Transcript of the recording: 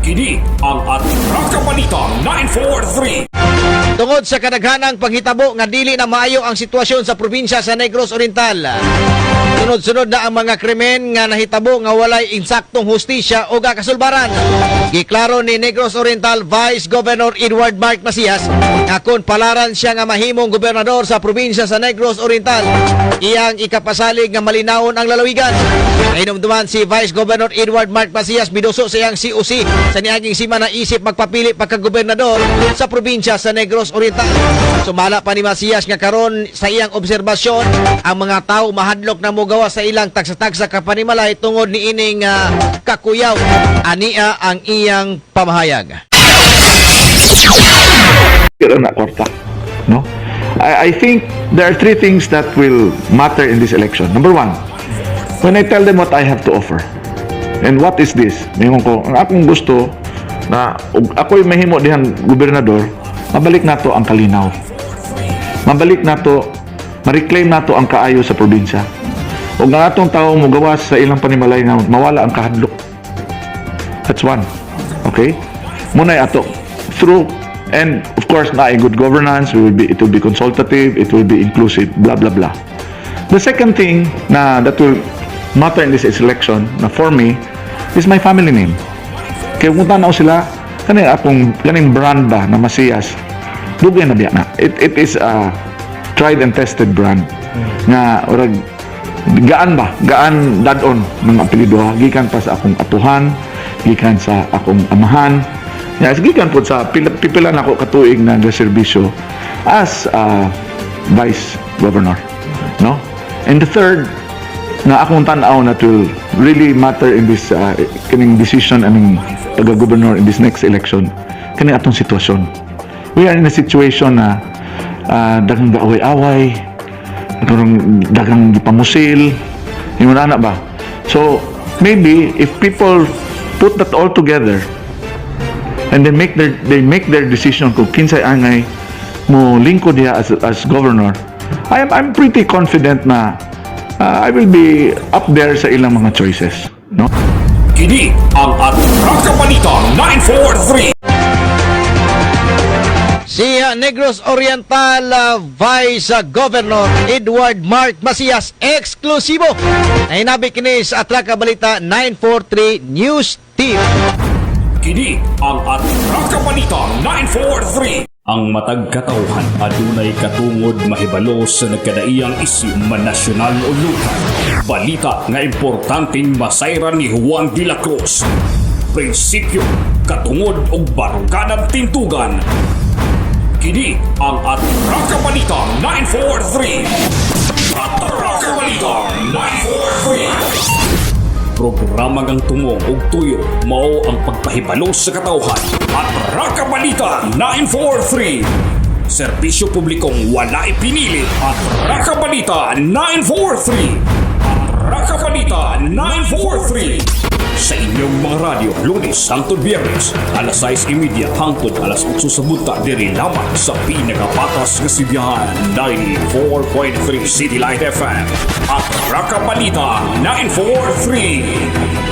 Kini ang Atraka Balita 943. Tungod sa kadaghanang panghitabo nga dili na maayo ang sitwasyon sa probinsya sa Negros Oriental. Sunod-sunod na ang mga krimen nga nahitabo nga walay insaktong hustisya o kasulbaran. Giklaro ni Negros Oriental Vice Governor Edward Mark Macias nga kung palaran siya nga mahimong gobernador sa probinsya sa Negros Oriental, iyang ikapasalig nga malinawon ang lalawigan. Nainumduman si Vice Governor Edward Mark Macias binuso sa iyang COC sa niaging sima na isip magpapili pagkagobernador sa probinsya sa Negros Oriental. Sumala pa ni Macias nga karon sa iyang obserbasyon ang mga tao mahadlok na mogawa sa ilang tagsa-tagsa kapanimalay tungod ni ining kakuyaw. Ania ang iyang pamahayag. No? I think there are three things that will matter in this election. Number one, when I tell them what I have to offer. And what is this? Mayroon ko, ang akong gusto na ako'y mahimo dihang gobernador, mabalik na to ang kalinaw. Mabalik na to, ma-reclaim na to ang kaayo sa probinsya. O nga atong tao mo gawas sa ilang panimalay na mawala ang kahadlok. That's one. Okay? Muna ato. Through, and of course, na good governance, it will be consultative, it will be inclusive, blah, blah, blah. The second thing na that will matter in this election, na for me, is my family name. Kaya kung tanaw sila, kaning brand ba na Macias, dugay na biya na. It is a tried and tested brand. Nga, orag, gaan dadon ng apelido ha. Gikan pa sa akong atuhan, gikan sa akong amahan. Yes, gikan po sa pipilan ako katuig na serbisyo as Vice Governor. No? And the third, na akong tanaw na will really matter in this kaning decision aning taga-governor in this next election, kaning atong sitwasyon. We are in a situation na daghang gaaway-away, daghang gipamusil, yung na ba? So, maybe if people put that all together and they make their decision kung kinsay angay mo lingkod niya as governor, I'm pretty confident na I will be up there sa ilang mga choices, no? Kini ang Atraka Balita 943. Si Negros Oriental Vice Governor Edward Mark Macias, eksklusibo ay nabi kini sa Atraka Balita 943 News Team. Kini ang Atraka Balita 943. Ang matag katawhan adunay katungod mahibalo sa nagkadaiyang isyu man nasyonal o lokal. Balita nga importanteng masayran ni Juan de la Cruz. Prinsipyo, katungod ug baruganang tintugan. Kini ang Atraka Balita 943. Atraka Balita 943. Programa ngang tumong ug tuyo mao ang pagpahibalo sa katawhan. Atraka Balita 943. Serbisyo publikong wala ipinili. Atraka Balita 943. Atraka Balita 943. Sa inyong mga radyo, Lunes hangtod Biyernes, alas 6:30 hangtod alas 8 sa bunta diri lamang sa pinakapatas nga sibiyahan 94.3 City Light FM at Atraka Balita 943.